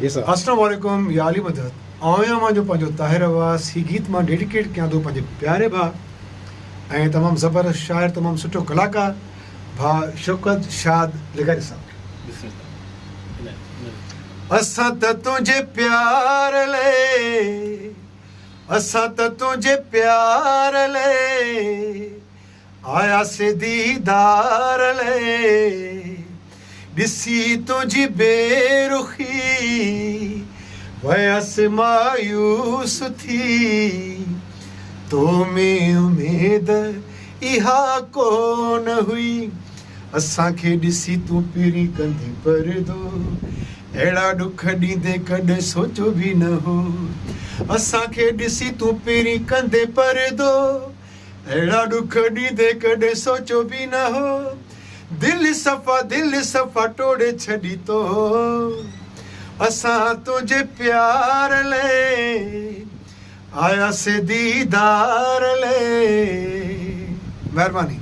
ये सर अस्सलाम वालेकुम या अली मदद आया मां जो पंहिंजो ताहिर आवाज़ ही गीत मां डेडिकेट कयां थो पंहिंजे प्यारे भाउ ऐं तमामु ज़बरदस्त शाइर तमामु सुठो कलाकार भाउ शौकत शाद लिगारी साहब। असां त तुंहिंजे प्यार ले असां त तुंहिंजे प्यार ले आयासीं दीदार ले ॾिसी तुंहिंजी बेरुखी वयसि मायूस थी तो में उमेद इहा कोन हुई असांखे ॾिसी तूं पहिरीं कंदे परदो अहिड़ा ॾुख ॾींदे कॾहिं सोचो बि न हो असांखे ॾिसी तूं पहिरीं कंदे परदो अहिड़ा ॾुख ॾींदे कॾहिं सोचो बि न हो दिलि सफ़ा टोड़े छॾी तो असां तुंहिंजे प्यार ले आयासीं दीदार ले। महिरबानी।